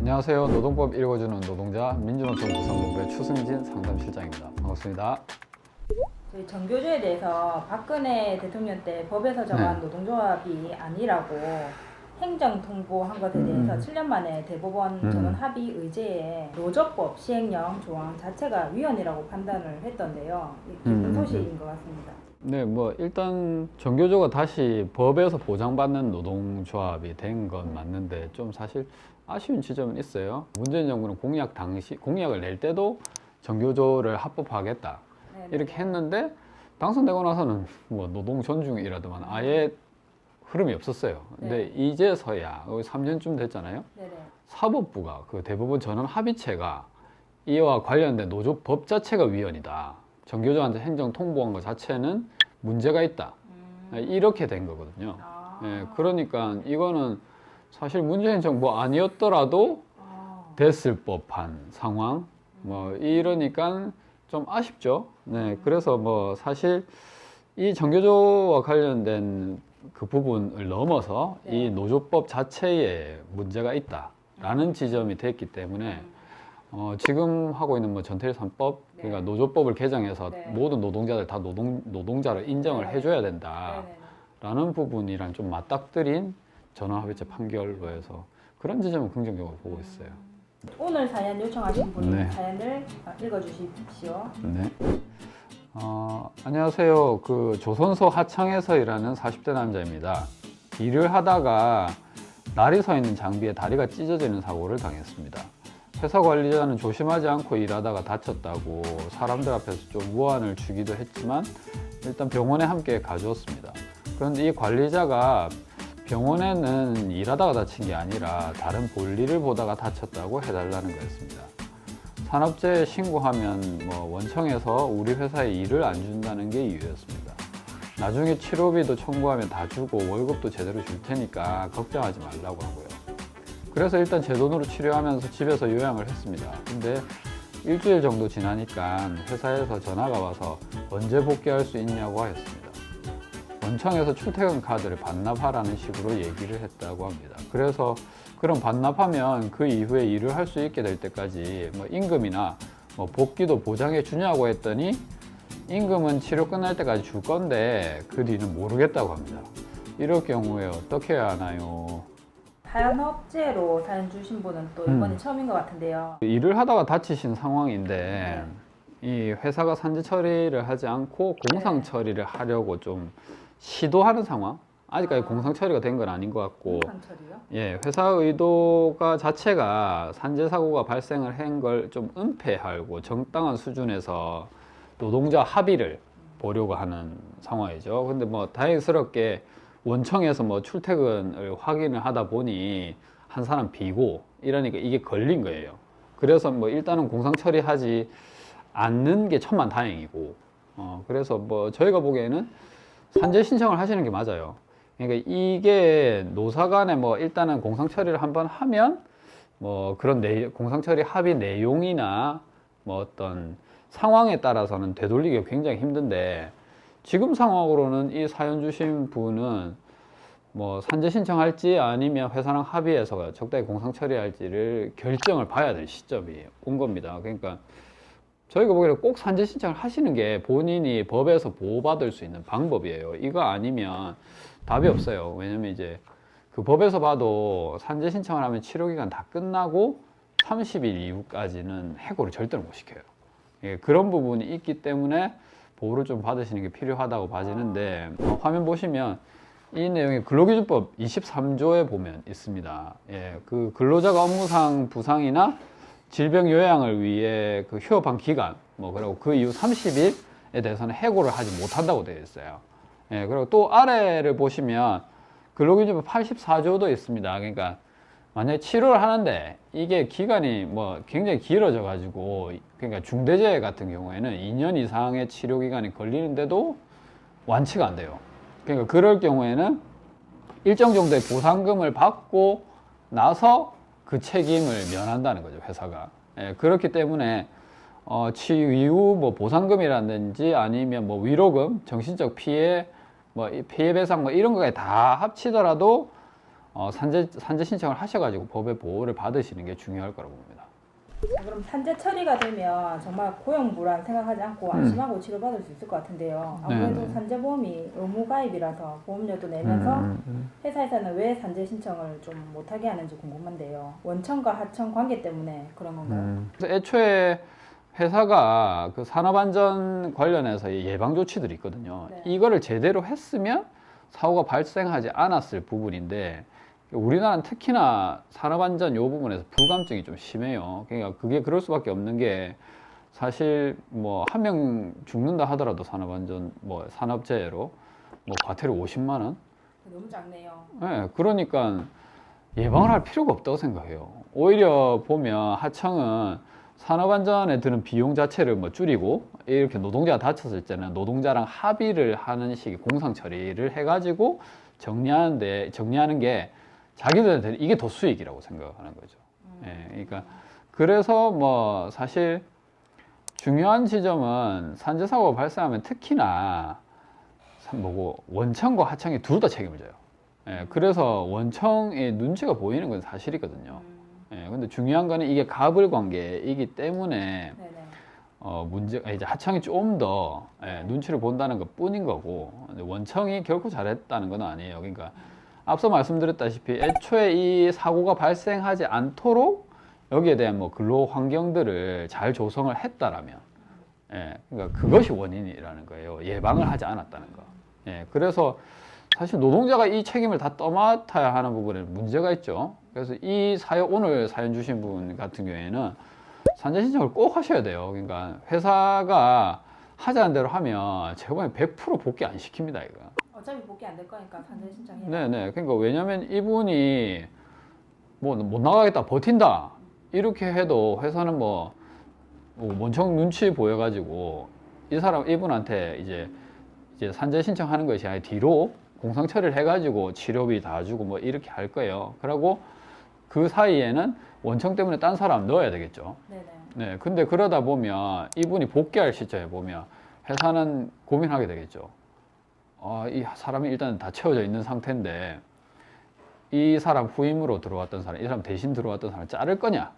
안녕하세요. 노동법 읽어주는 노동자 민주노총구성본부의 추승진 상담실장입니다. 반갑습니다. 저희 정교조에 대해서 박근혜 대통령 때 법에서 정한 노동조합이 아니라고 행정 통보한 것에 대해서 7년 만에 대법원 전원 합의 의제에 노조법 시행령 조항 자체가 위헌이라고 판단을 했던데요. 기쁜 소식인 것 같습니다. 네, 뭐 일단 정교조가 다시 법에서 보장받는 노동조합이 된 건 맞는데 좀 사실 아쉬운 지점은 있어요. 문재인 정부는 공약을 낼 때도 정교조를 합법화하겠다 이렇게 했는데 당선되고 나서는 뭐 노동 존중이라더만 아예 흐름이 없었어요. 근데 이제서야 3년쯤 됐잖아요. 사법부가 그 대법원 전원 합의체가 이와 관련된 노조법 자체가 위헌이다. 정교조한테 행정 통보한 것 자체는 문제가 있다. 이렇게 된 거거든요. 예, 그러니까 이거는 사실 문재인 정부 아니었더라도 됐을 법한 상황. 뭐 이러니까 좀 아쉽죠. 네, 그래서 뭐 사실 이 정교조와 관련된 그 부분을 넘어서 이 노조법 자체에 문제가 있다라는 지점이 됐기 때문에 지금 하고 있는 뭐 전태일 3법, 그러니까 노조법을 개정해서 모든 노동자들 다 노동자로 인정을 해줘야 된다라는 부분이랑 좀 맞닥뜨린 전원합의체 판결로 해서 그런 지점은 긍정적으로 보고 있어요. 오늘 사연 요청하신 분 사연을 읽어주십시오. 네. 안녕하세요. 그 조선소 하청에서 일하는 40대 남자입니다. 일을 하다가 날이 서 있는 장비에 다리가 찢어지는 사고를 당했습니다. 회사 관리자는 조심하지 않고 일하다가 다쳤다고 사람들 앞에서 좀 무안을 주기도 했지만 일단 병원에 함께 가주었습니다. 그런데 이 관리자가 병원에는 일하다가 다친 게 아니라 다른 볼일을 보다가 다쳤다고 해달라는 거였습니다. 산업재해 신고하면 뭐 원청에서 우리 회사에 일을 안 준다는 게 이유였습니다. 나중에 치료비도 청구하면 다 주고 월급도 제대로 줄 테니까 걱정하지 말라고 하고요. 그래서 일단 제 돈으로 치료하면서 집에서 요양을 했습니다. 근데 일주일 정도 지나니까 회사에서 전화가 와서 언제 복귀할 수 있냐고 하였습니다. 원청에서 출퇴근 카드를 반납하라는 식으로 얘기를 했다고 합니다. 그래서 그럼 반납하면 그 이후에 일을 할 수 있게 될 때까지 뭐 임금이나 뭐 복귀도 보장해 주냐고 했더니 임금은 치료 끝날 때까지 줄 건데 그 뒤는 모르겠다고 합니다. 이럴 경우에 어떻게 해야 하나요? 산업재해로 사연 주신 분은 또 이번이 처음인 것 같은데요. 일을 하다가 다치신 상황인데 이 회사가 산재 처리를 하지 않고 공상 처리를 하려고 좀 시도하는 상황? 아직까지 공상 처리가 된 건 아닌 것 같고, 공상 처리요? 예, 회사 의도가 자체가 산재 사고가 발생을 한 걸 좀 은폐하고 정당한 수준에서 노동자 합의를 보려고 하는 상황이죠. 근데 뭐 다행스럽게 원청에서 뭐 출퇴근을 확인을 하다 보니 한 사람 비고 이러니까 이게 걸린 거예요. 그래서 뭐 일단은 공상 처리하지 않는 게 천만다행이고, 그래서 뭐 저희가 보기에는 산재 신청을 하시는 게 맞아요. 그러니까 이게 노사 간에 뭐 일단은 공상 처리를 한번 하면 뭐 그런 공상 처리 합의 내용이나 뭐 어떤 상황에 따라서는 되돌리기가 굉장히 힘든데 지금 상황으로는 이 사연 주신 분은 뭐 산재 신청할지 아니면 회사랑 합의해서 적당히 공상 처리할지를 결정을 봐야 될 시점이 온 겁니다. 그러니까 저희가 보기에는 꼭 산재 신청을 하시는 게 본인이 법에서 보호받을 수 있는 방법이에요. 이거 아니면 답이 없어요. 왜냐면 이제 그 법에서 봐도 산재 신청을 하면 치료기간 다 끝나고 30일 이후까지는 해고를 절대로 못 시켜요. 예, 그런 부분이 있기 때문에 보호를 좀 받으시는 게 필요하다고 봐지는데 화면 보시면 이 내용이 근로기준법 23조에 보면 있습니다. 예, 그 근로자가 업무상 부상이나 질병 요양을 위해 그 휴업한 기간, 뭐, 그리고 그 이후 30일에 대해서는 해고를 하지 못한다고 되어 있어요. 예, 그리고 또 아래를 보시면 근로기준법 84조도 있습니다. 그러니까 만약에 치료를 하는데 이게 기간이 뭐 굉장히 길어져 가지고 그러니까 중대재해 같은 경우에는 2년 이상의 치료 기간이 걸리는데도 완치가 안 돼요. 그러니까 그럴 경우에는 일정 정도의 보상금을 받고 나서 그 책임을 면한다는 거죠, 회사가. 예, 그렇기 때문에 치유 이후 뭐 보상금이라든지 아니면 뭐 위로금, 정신적 피해, 뭐 피해배상 뭐 이런 거까지 다 합치더라도 산재 신청을 하셔가지고 법의 보호를 받으시는 게 중요할 거라고 봅니다. 그럼 산재 처리가 되면 정말 고용불안 생각하지 않고 안심하고 치료받을 수 있을 것 같은데요. 아무래도 네. 산재보험이 의무 가입이라서 보험료도 내면서 회사에서는 왜 산재 신청을 좀 못하게 하는지 궁금한데요. 원청과 하청 관계 때문에 그런 건가요? 그래서 애초에 회사가 그 산업안전 관련해서 예방 조치들이 있거든요. 네. 이거를 제대로 했으면 사고가 발생하지 않았을 부분인데 우리나라는 특히나 산업안전 요 부분에서 불감증이 좀 심해요. 그러니까 그게 그럴 수밖에 없는 게 사실 뭐 한 명 죽는다 하더라도 산업안전 뭐 산업재해로 뭐 과태료 50만 원. 너무 작네요. 네, 그러니까 예방을 할 필요가 없다고 생각해요. 오히려 보면 하청은 산업안전에 드는 비용 자체를 뭐 줄이고 이렇게 노동자가 다쳤을 때는 노동자랑 합의를 하는 식의 공상 처리를 해가지고 정리하는 게 자기들한테 이게 더 수익이라고 생각하는 거죠. 예, 그러니까 그래서 뭐 사실 중요한 지점은 산재 사고가 발생하면 특히나 뭐고 원청과 하청이 둘 다 책임을 져요. 예, 그래서 원청의 눈치가 보이는 건 사실이거든요. 예, 근데 중요한 거는 이게 갑을 관계이기 때문에 네네. 문제가 이제 하청이 좀 더 눈치를 본다는 것 뿐인 거고 근데 원청이 결코 잘했다는 건 아니에요. 그러니까 앞서 말씀드렸다시피 애초에 이 사고가 발생하지 않도록 여기에 대한 뭐 근로 환경들을 잘 조성을 했다라면 그러니까 그것이 원인이라는 거예요. 예방을 하지 않았다는 거. 그래서 사실 노동자가 이 책임을 다 떠맡아야 하는 부분에 문제가 있죠. 그래서 오늘 사연 주신 분 같은 경우에는 산재 신청을 꼭 하셔야 돼요. 그러니까 회사가 하자는 대로 하면 제가 보기엔 100% 복귀 안 시킵니다, 이거. 어차피 복귀 안 될 거니까 산재 신청해요. 네네. 그러니까 왜냐면 이분이 뭐 못 나가겠다, 버틴다. 이렇게 해도 회사는 뭐 원청 눈치 보여가지고 이분한테 이제 산재 신청하는 것이 아니라 뒤로 공상 처리를 해가지고 치료비 다 주고 뭐 이렇게 할 거예요. 그리고 그 사이에는 원청 때문에 딴 사람 넣어야 되겠죠. 네네. 네. 근데 그러다 보면 이분이 복귀할 시점에 보면 회사는 고민하게 되겠죠. 이 사람이 일단 다 채워져 있는 상태인데 이 사람 후임으로 들어왔던 사람, 이 사람 대신 들어왔던 사람 자를 거냐?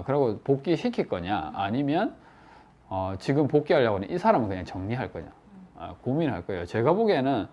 그리고 복귀시킬 거냐? 아니면 지금 복귀하려고 하는 이 사람은 그냥 정리할 거냐? 고민할 거예요. 제가 보기에는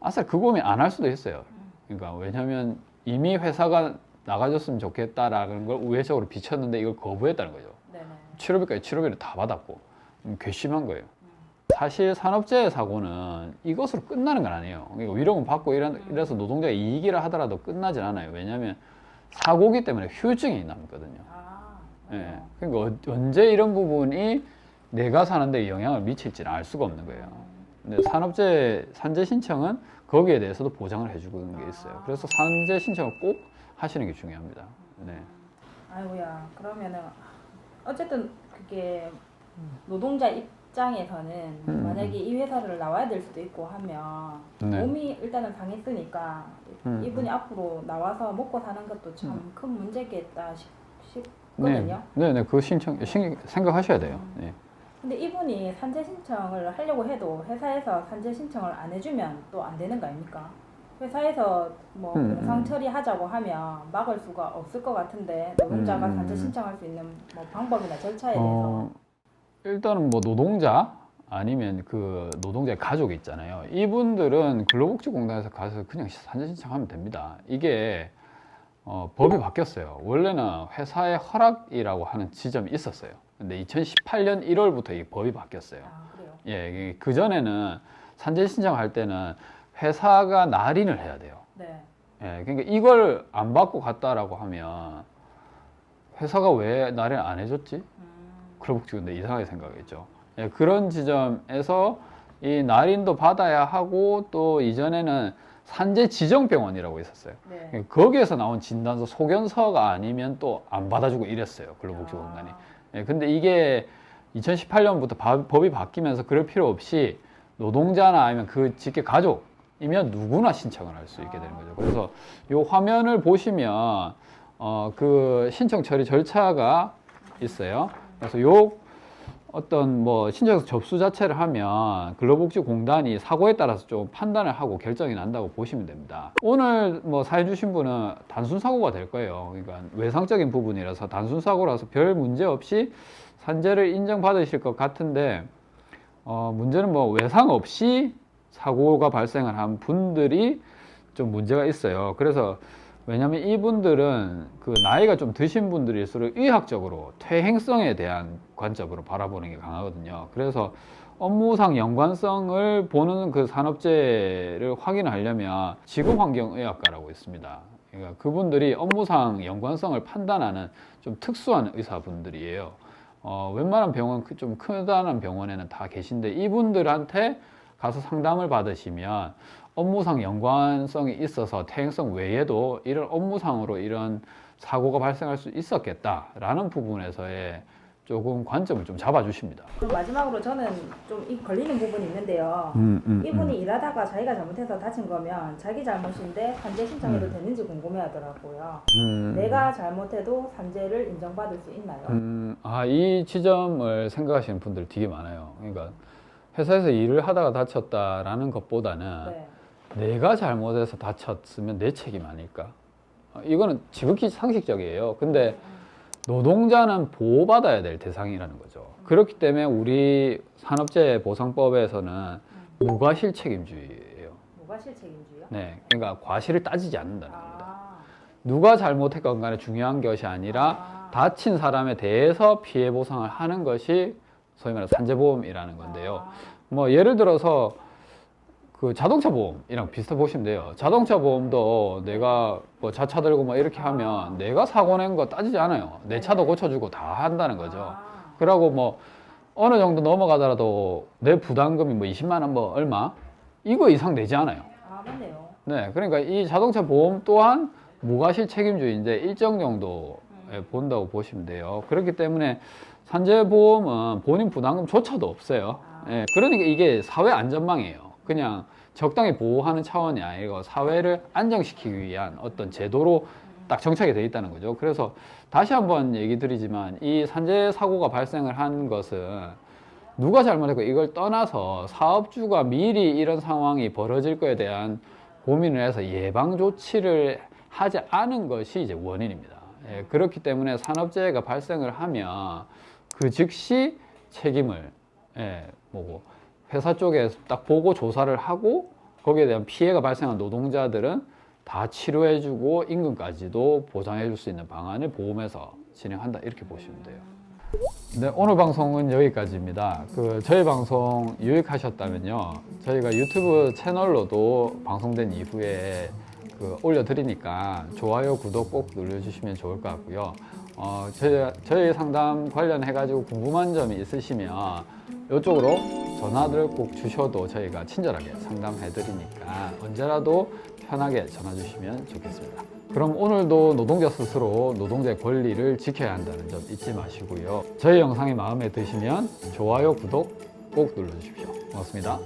아싸 그 고민 안 할 수도 있어요. 그러니까 왜냐하면 이미 회사가 나가줬으면 좋겠다라는 걸 우회적으로 비쳤는데 이걸 거부했다는 거죠. 네네. 치료비를 다 받았고 괘씸한 거예요. 사실 산업재해 사고는 이것으로 끝나는 건 아니에요. 그러니까 위로금 받고 이래서 노동자가 이익이라 하더라도 끝나진 않아요. 왜냐하면 사고기 때문에 후유증이 남거든요. 예. 그러니까 언제 이런 부분이 내가 사는데 영향을 미칠지는 알 수가 없는 거예요. 근데 산재 신청은 거기에 대해서도 보장을 해주는 게 있어요. 그래서 산재 신청을 꼭 하시는 게 중요합니다. 네. 아이고야. 그러면은 어쨌든 그게 노동자 입장에서는 만약에 이 회사를 나와야 될 수도 있고 하면 네. 몸이 일단은 상했으니까 이분이 앞으로 나와서 먹고 사는 것도 참 큰 문제겠다 싶거든요. 네, 그 생각하셔야 돼요. 네. 근데 이분이 산재 신청을 하려고 해도 회사에서 산재 신청을 안 해주면 또 안 되는 거 아닙니까? 회사에서 뭐 공상 처리하자고 하면 막을 수가 없을 것 같은데 노동자가 산재 신청할 수 있는 뭐 방법이나 절차에 대해서 일단은 뭐 노동자 아니면 그 노동자의 가족이 있잖아요. 이분들은 근로복지공단에서 가서 그냥 산재 신청하면 됩니다. 이게 법이 바뀌었어요. 원래는 회사의 허락이라고 하는 지점이 있었어요. 근데 2018년 1월부터 이 법이 바뀌었어요. 그래요? 예, 그 전에는 산재 신청할 때는 회사가 날인을 해야 돼요. 네. 예, 그러니까 이걸 안 받고 갔다라고 하면 회사가 왜 날인 안 해줬지? 근로복지공단 이상하게 생각했죠. 예, 그런 지점에서 이 날인도 받아야 하고 또 이전에는 산재 지정병원이라고 있었어요. 네. 거기에서 나온 진단서 소견서가 아니면 또 안 받아주고 이랬어요. 근로복지공단이. 예, 근데 이게 2018년부터 법이 바뀌면서 그럴 필요 없이 노동자나 아니면 그 직계 가족이면 누구나 신청을 할 수 있게 되는 거죠. 그래서 이 화면을 보시면 그 신청 처리 절차가 있어요. 그래서 어떤 뭐 신청서 접수 자체를 하면 근로복지공단이 사고에 따라서 좀 판단을 하고 결정이 난다고 보시면 됩니다. 오늘 뭐 사연 주신 분은 단순 사고가 될 거예요. 그러니까 외상적인 부분이라서 단순 사고라서 별 문제 없이 산재를 인정받으실 것 같은데 문제는 뭐 외상 없이 사고가 발생을 한 분들이 좀 문제가 있어요. 그래서 왜냐하면 이분들은 그 나이가 좀 드신 분들일수록 의학적으로 퇴행성에 대한 관점으로 바라보는 게 강하거든요. 그래서 업무상 연관성을 보는 그 산업재해를 확인하려면 직업환경의학과라고 있습니다. 그러니까 그분들이 업무상 연관성을 판단하는 좀 특수한 의사분들이에요. 웬만한 병원, 좀 크다는 병원에는 다 계신데 이분들한테 가서 상담을 받으시면 업무상 연관성이 있어서 퇴행성 외에도 이런 업무상으로 이런 사고가 발생할 수 있었겠다라는 부분에서의 조금 관점을 좀 잡아주십니다. 그럼 마지막으로 저는 좀 이 걸리는 부분이 있는데요. 이분이 일하다가 자기가 잘못해서 다친 거면 자기 잘못인데 산재 신청해도 되는지 궁금해하더라고요. 내가 잘못해도 산재를 인정받을 수 있나요? 이 지점을 생각하시는 분들 되게 많아요. 그러니까 회사에서 일을 하다가 다쳤다라는 것보다는 네. 내가 잘못해서 다쳤으면 내 책임 아닐까? 이거는 지극히 상식적이에요. 근데 노동자는 보호받아야 될 대상이라는 거죠. 그렇기 때문에 우리 산업재해보상법에서는 무과실책임주의예요. 무과실책임주의요? 네, 그러니까 과실을 따지지 않는다는 겁니다. 아, 누가 잘못했건 간에 중요한 것이 아니라 다친 사람에 대해서 피해 보상을 하는 것이 소위 말해서 산재보험이라는 건데요. 뭐 예를 들어서 그 자동차 보험이랑 비슷해 보시면 돼요. 자동차 보험도 내가 뭐 자차 들고 뭐 이렇게 하면 내가 사고 낸 거 따지지 않아요. 내 차도 고쳐주고 다 한다는 거죠. 그러고 뭐 어느 정도 넘어가더라도 내 부담금이 뭐 20만 원 뭐 얼마? 이거 이상 내지 않아요. 맞네요. 네, 그러니까 이 자동차 보험 또한 무과실 책임주의인데 일정 정도 본다고 보시면 돼요. 그렇기 때문에 산재보험은 본인 부담금조차도 없어요. 예, 그러니까 이게 사회 안전망이에요. 그냥 적당히 보호하는 차원이 아니고 사회를 안정시키기 위한 어떤 제도로 딱 정착이 되어 있다는 거죠. 그래서 다시 한번 얘기 드리지만 이 산재 사고가 발생을 한 것은 누가 잘못했고 이걸 떠나서 사업주가 미리 이런 상황이 벌어질 거에 대한 고민을 해서 예방 조치를 하지 않은 것이 이제 원인입니다. 예, 그렇기 때문에 산업재해가 발생을 하면 그 즉시 책임을 뭐고 회사 쪽에 딱 보고 조사를 하고 거기에 대한 피해가 발생한 노동자들은 다 치료해주고 임금까지도 보장해줄 수 있는 방안을 보험에서 진행한다 이렇게 보시면 돼요. 네, 오늘 방송은 여기까지입니다. 저희 방송 유익하셨다면요, 저희가 유튜브 채널로도 방송된 이후에 올려드리니까 좋아요, 구독 꼭 눌러주시면 좋을 것 같고요. 저희 상담 관련해가지고 궁금한 점이 있으시면 이쪽으로 전화를 꼭 주셔도 저희가 친절하게 상담해드리니까 언제라도 편하게 전화 주시면 좋겠습니다. 그럼 오늘도 노동자 스스로 노동자의 권리를 지켜야 한다는 점 잊지 마시고요. 저희 영상이 마음에 드시면 좋아요, 구독 꼭 눌러주십시오. 고맙습니다.